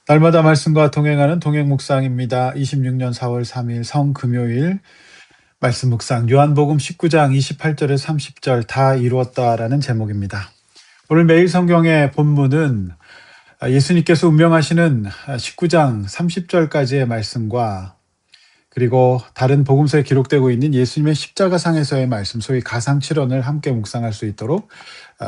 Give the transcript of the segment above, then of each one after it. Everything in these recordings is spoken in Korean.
날마다 말씀과 동행하는 동행 묵상입니다. 26년 4월 3일 성금요일 말씀 묵상 요한복음 19장 28절에 30절 다 이루었다라는 제목입니다. 오늘 매일 성경의 본문은 예수님께서 운명하시는 19장 30절까지의 말씀과 그리고 다른 복음서에 기록되고 있는 예수님의 십자가상에서의 말씀, 소위 가상칠언을 함께 묵상할 수 있도록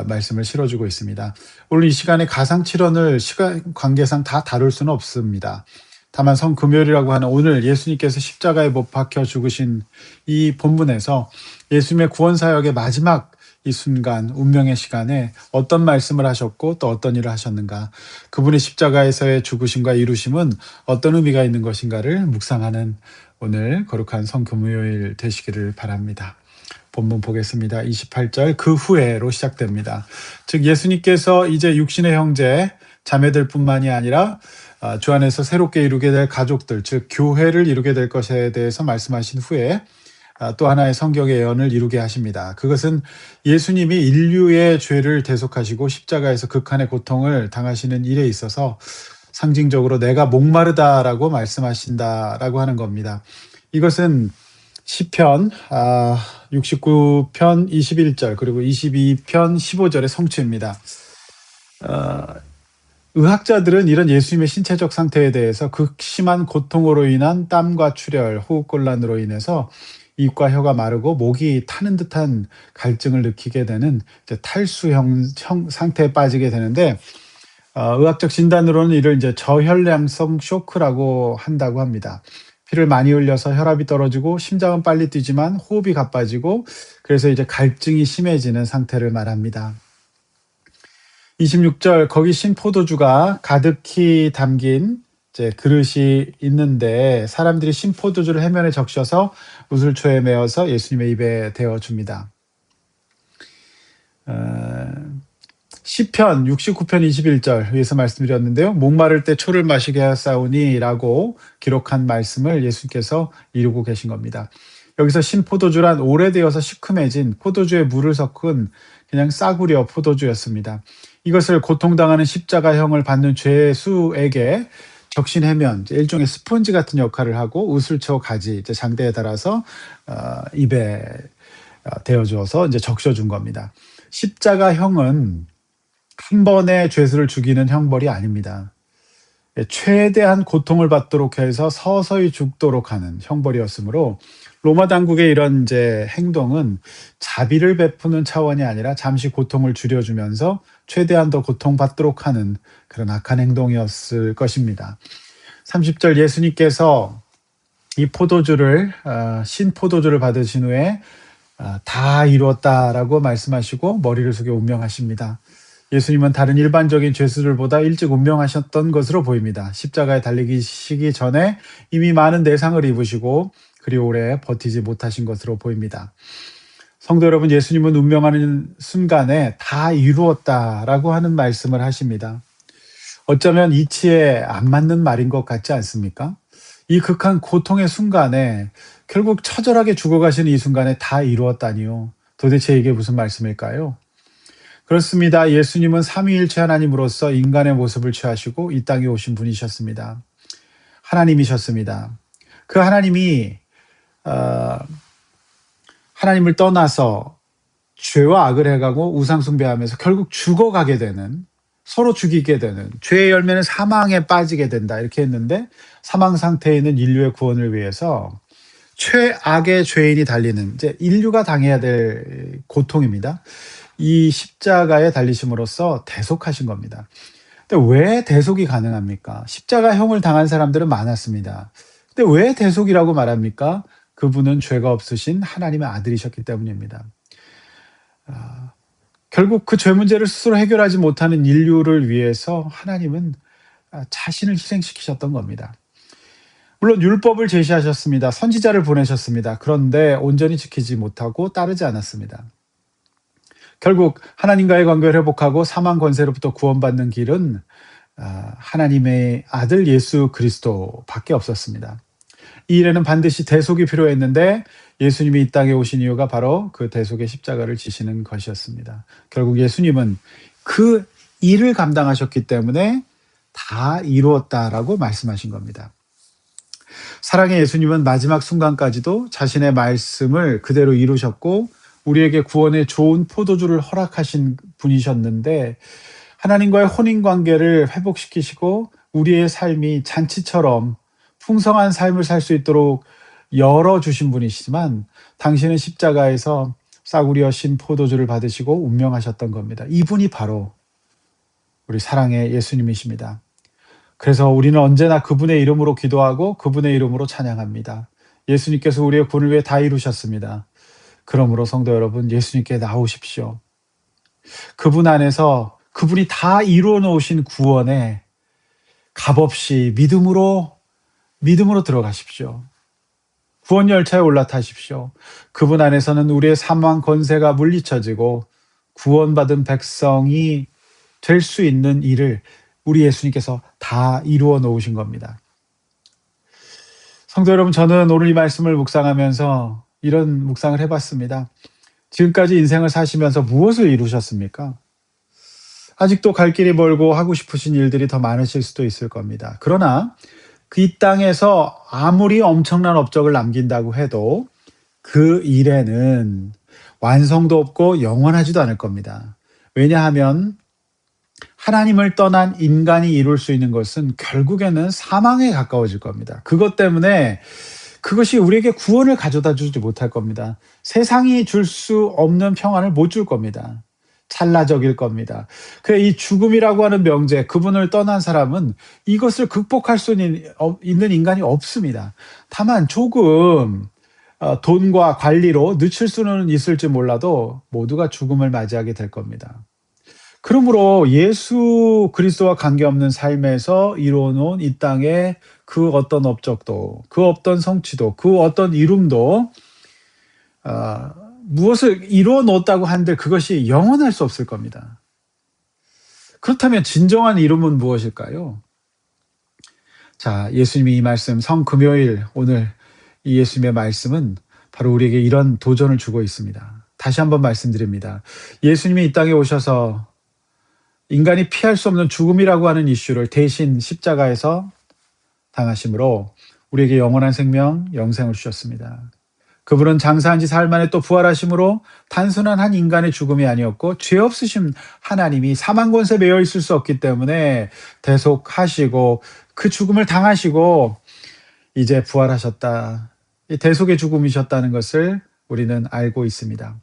말씀을 실어주고 있습니다. 오늘 이 시간에 가상칠언을 시간 관계상 다 다룰 수는 없습니다. 다만 성금요일이라고 하는 오늘 예수님께서 십자가에 못 박혀 죽으신 이 본문에서 예수님의 구원사역의 마지막 이 순간, 운명의 시간에 어떤 말씀을 하셨고 또 어떤 일을 하셨는가, 그분의 십자가에서의 죽으심과 이루심은 어떤 의미가 있는 것인가를 묵상하는 오늘 거룩한 성금요일 되시기를 바랍니다. 본문 보겠습니다. 28절 그 후에로 시작됩니다. 즉 예수님께서 이제 육신의 형제 자매들 뿐만이 아니라 주 안에서 새롭게 이루게 될 가족들, 즉 교회를 이루게 될 것에 대해서 말씀하신 후에 또 하나의 성경의 예언을 이루게 하십니다. 그것은 예수님이 인류의 죄를 대속하시고 십자가에서 극한의 고통을 당하시는 일에 있어서 상징적으로 내가 목마르다라고 말씀하신다라고 하는 겁니다. 이것은 시편 69편 21절 그리고 22편 15절의 성취입니다. 의학자들은 이런 예수님의 신체적 상태에 대해서 극심한 고통으로 인한 땀과 출혈, 호흡곤란으로 인해서 입과 혀가 마르고 목이 타는 듯한 갈증을 느끼게 되는 탈수형 상태에 빠지게 되는데, 의학적 진단으로는 이를 이제 저혈량성 쇼크라고 한다고 합니다. 피를 많이 흘려서 혈압이 떨어지고 심장은 빨리 뛰지만 호흡이 가빠지고 그래서 이제 갈증이 심해지는 상태를 말합니다. 26절 거기 신 포도주가 가득히 담긴 이제 그릇이 있는데 사람들이 신 포도주를 해면에 적셔서 우슬초에 메어서 예수님의 입에 대어 줍니다. 시편 69편 21절 위에서 말씀드렸는데요. 목마를 때 초를 마시게 하사오니 라고 기록한 말씀을 예수님께서 이루고 계신 겁니다. 여기서 신포도주란 오래되어서 시큼해진 포도주에 물을 섞은 그냥 싸구려 포도주였습니다. 이것을 고통당하는 십자가형을 받는 죄수에게 적신해면 일종의 스펀지 같은 역할을 하고 우슬초 가지 장대에 달아서 입에 대어주어서 이제 적셔준 겁니다. 십자가형은 한 번에 죄수를 죽이는 형벌이 아닙니다. 최대한 고통을 받도록 해서 서서히 죽도록 하는 형벌이었으므로 로마 당국의 이런 이제 행동은 자비를 베푸는 차원이 아니라 잠시 고통을 줄여주면서 최대한 더 고통받도록 하는 그런 악한 행동이었을 것입니다. 30절 예수님께서 이 포도주를 신포도주를 받으신 후에 다 이루었다라고 말씀하시고 머리를 숙여 운명하십니다. 예수님은 다른 일반적인 죄수들보다 일찍 운명하셨던 것으로 보입니다. 십자가에 달리시기 전에 이미 많은 내상을 입으시고 그리 오래 버티지 못하신 것으로 보입니다. 성도 여러분, 예수님은 운명하는 순간에 다 이루었다라고 하는 말씀을 하십니다. 어쩌면 이치에 안 맞는 말인 것 같지 않습니까? 이 극한 고통의 순간에 결국 처절하게 죽어가시는 이 순간에 다 이루었다니요. 도대체 이게 무슨 말씀일까요? 그렇습니다. 예수님은 삼위일체 하나님으로서 인간의 모습을 취하시고 이 땅에 오신 분이셨습니다. 하나님이셨습니다. 그 하나님이 하나님을 떠나서 죄와 악을 해가고 우상숭배하면서 결국 죽어가게 되는, 서로 죽이게 되는, 죄의 열매는 사망에 빠지게 된다 이렇게 했는데, 사망 상태에 있는 인류의 구원을 위해서 최악의 죄인이 달리는, 이제 인류가 당해야 될 고통입니다. 이 십자가에 달리심으로써 대속하신 겁니다. 근데 왜 대속이 가능합니까? 십자가형을 당한 사람들은 많았습니다. 근데 왜 대속이라고 말합니까? 그분은 죄가 없으신 하나님의 아들이셨기 때문입니다. 결국 그 죄 문제를 스스로 해결하지 못하는 인류를 위해서 하나님은 자신을 희생시키셨던 겁니다. 물론 율법을 제시하셨습니다. 선지자를 보내셨습니다. 그런데 온전히 지키지 못하고 따르지 않았습니다. 결국 하나님과의 관계를 회복하고 사망 권세로부터 구원받는 길은 하나님의 아들 예수 그리스도밖에 없었습니다. 이 일에는 반드시 대속이 필요했는데 예수님이 이 땅에 오신 이유가 바로 그 대속의 십자가를 지시는 것이었습니다. 결국 예수님은 그 일을 감당하셨기 때문에 다 이루었다라고 말씀하신 겁니다. 사랑의 예수님은 마지막 순간까지도 자신의 말씀을 그대로 이루셨고 우리에게 구원의 좋은 포도주를 허락하신 분이셨는데 하나님과의 혼인 관계를 회복시키시고 우리의 삶이 잔치처럼 풍성한 삶을 살 수 있도록 열어주신 분이시지만 당신은 십자가에서 싸구려 여신 포도주를 받으시고 운명하셨던 겁니다. 이분이 바로 우리 사랑의 예수님이십니다. 그래서 우리는 언제나 그분의 이름으로 기도하고 그분의 이름으로 찬양합니다. 예수님께서 우리의 구원을 위해 다 이루셨습니다. 그러므로 성도 여러분, 예수님께 나오십시오. 그분 안에서 그분이 다 이루어 놓으신 구원에 값없이 믿음으로 들어가십시오. 구원 열차에 올라타십시오. 그분 안에서는 우리의 사망 권세가 물리쳐지고 구원받은 백성이 될 수 있는 일을 우리 예수님께서 다 이루어 놓으신 겁니다. 성도 여러분, 저는 오늘 이 말씀을 묵상하면서 이런 묵상을 해봤습니다. 지금까지 인생을 사시면서 무엇을 이루셨습니까? 아직도 갈 길이 멀고 하고 싶으신 일들이 더 많으실 수도 있을 겁니다. 그러나 그 이 땅에서 아무리 엄청난 업적을 남긴다고 해도 그 일에는 완성도 없고 영원하지도 않을 겁니다. 왜냐하면 하나님을 떠난 인간이 이룰 수 있는 것은 결국에는 사망에 가까워질 겁니다. 그것 때문에 그것이 우리에게 구원을 가져다 주지 못할 겁니다. 세상이 줄 수 없는 평안을 못 줄 겁니다. 찰나적일 겁니다. 그래, 이 죽음이라고 하는 명제, 그분을 떠난 사람은 이것을 극복할 수 있는 인간이 없습니다. 다만 조금 돈과 관리로 늦출 수는 있을지 몰라도 모두가 죽음을 맞이하게 될 겁니다. 그러므로 예수 그리스도와 관계없는 삶에서 이루어놓은 이 땅의 그 어떤 업적도, 그 어떤 성취도, 그 어떤 이룸도 무엇을 이루어 놓았다고 한들 그것이 영원할 수 없을 겁니다. 그렇다면 진정한 이름은 무엇일까요? 자, 예수님이 이 말씀, 성금요일 오늘 이 예수님의 말씀은 바로 우리에게 이런 도전을 주고 있습니다. 다시 한번 말씀드립니다. 예수님이 이 땅에 오셔서 인간이 피할 수 없는 죽음이라고 하는 이슈를 대신 십자가에서 당하심으로 우리에게 영원한 생명, 영생을 주셨습니다. 그분은 장사한 지 사흘 만에 또 부활하심으로 단순한 한 인간의 죽음이 아니었고 죄 없으신 하나님이 사망 권세 매여 있을 수 없기 때문에 대속하시고 그 죽음을 당하시고 이제 부활하셨다. 이 대속의 죽음이셨다는 것을 우리는 알고 있습니다.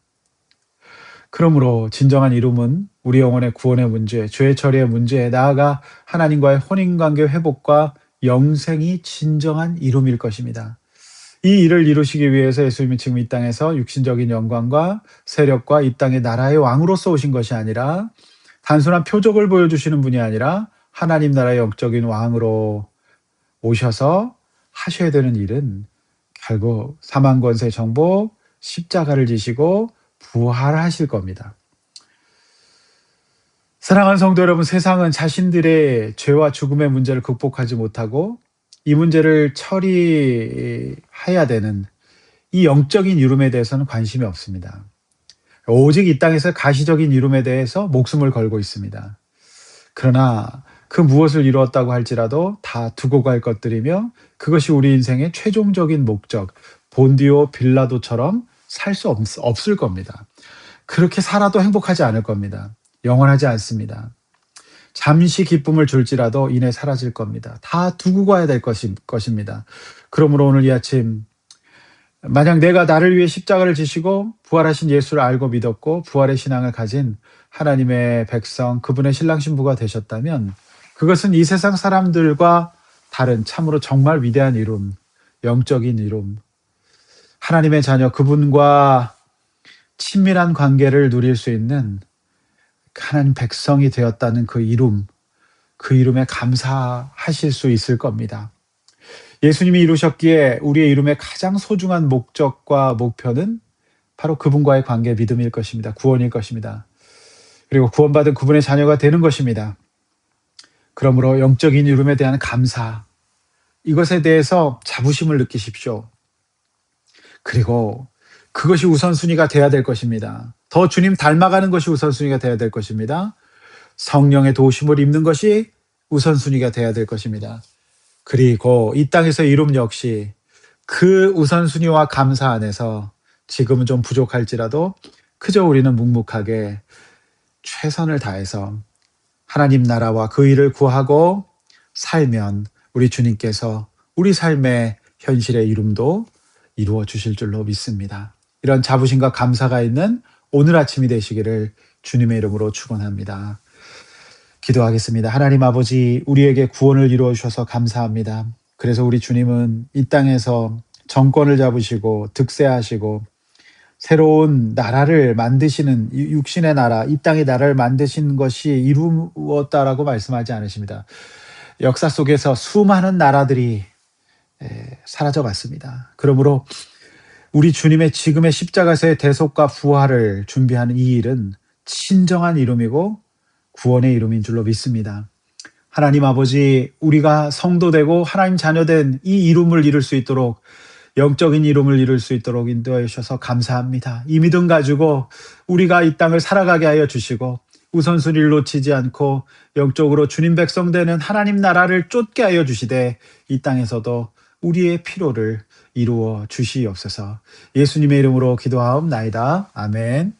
그러므로 진정한 이름은 우리 영혼의 구원의 문제, 죄의 처리의 문제, 나아가 하나님과의 혼인관계 회복과 영생이 진정한 이름일 것입니다. 이 일을 이루시기 위해서 예수님이 지금 이 땅에서 육신적인 영광과 세력과 이 땅의 나라의 왕으로서 오신 것이 아니라 단순한 표적을 보여주시는 분이 아니라 하나님 나라의 영적인 왕으로 오셔서 하셔야 되는 일은 결국 사망 권세 정복, 십자가를 지시고 부활하실 겁니다. 사랑하는 성도 여러분, 세상은 자신들의 죄와 죽음의 문제를 극복하지 못하고 이 문제를 처리해야 되는 이 영적인 이룸에 대해서는 관심이 없습니다. 오직 이 땅에서 가시적인 이룸에 대해서 목숨을 걸고 있습니다. 그러나 그 무엇을 이루었다고 할지라도 다 두고 갈 것들이며 그것이 우리 인생의 최종적인 목적, 본디오 빌라도처럼 살 수 없을 겁니다. 그렇게 살아도 행복하지 않을 겁니다. 영원하지 않습니다. 잠시 기쁨을 줄지라도 이내 사라질 겁니다. 다 두고 가야 될 것입니다. 그러므로 오늘 이 아침 만약 내가 나를 위해 십자가를 지시고 부활하신 예수를 알고 믿었고 부활의 신앙을 가진 하나님의 백성, 그분의 신랑 신부가 되셨다면 그것은 이 세상 사람들과 다른 참으로 정말 위대한 이룸, 영적인 이룸, 하나님의 자녀, 그분과 친밀한 관계를 누릴 수 있는 하나님 백성이 되었다는 그 이룸, 그 이름에 감사하실 수 있을 겁니다. 예수님이 이루셨기에 우리의 이름의 가장 소중한 목적과 목표는 바로 그분과의 관계, 믿음일 것입니다. 구원일 것입니다. 그리고 구원받은 그분의 자녀가 되는 것입니다. 그러므로 영적인 이름에 대한 감사, 이것에 대해서 자부심을 느끼십시오. 그리고 그것이 우선순위가 돼야 될 것입니다. 더 주님 닮아가는 것이 우선순위가 돼야 될 것입니다. 성령의 도우심을 입는 것이 우선순위가 돼야 될 것입니다. 그리고 이 땅에서 이룸 역시 그 우선순위와 감사 안에서 지금은 좀 부족할지라도 그저 우리는 묵묵하게 최선을 다해서 하나님 나라와 그 일을 구하고 살면 우리 주님께서 우리 삶의 현실의 이룸도 이루어 주실 줄로 믿습니다. 이런 자부심과 감사가 있는 오늘 아침이 되시기를 주님의 이름으로 축원합니다. 기도하겠습니다. 하나님 아버지, 우리에게 구원을 이루어 주셔서 감사합니다. 그래서 우리 주님은 이 땅에서 정권을 잡으시고 득세하시고 새로운 나라를 만드시는 육신의 나라, 이 땅의 나라를 만드신 것이 이루었다라고 말씀하지 않으십니다. 역사 속에서 수많은 나라들이 사라져 갔습니다. 그러므로 우리 주님의 지금의 십자가에서의 대속과 부활을 준비하는 이 일은 진정한 이름이고 구원의 이름인 줄로 믿습니다. 하나님 아버지, 우리가 성도되고 하나님 자녀된 이 이름을 이룰 수 있도록, 영적인 이름을 이룰 수 있도록 인도해 주셔서 감사합니다. 이 믿음 가지고 우리가 이 땅을 살아가게 하여 주시고 우선순위를 놓치지 않고 영적으로 주님 백성 되는 하나님 나라를 쫓게 하여 주시되 이 땅에서도 우리의 필요를 이루어 주시옵소서. 예수님의 이름으로 기도하옵나이다. 아멘.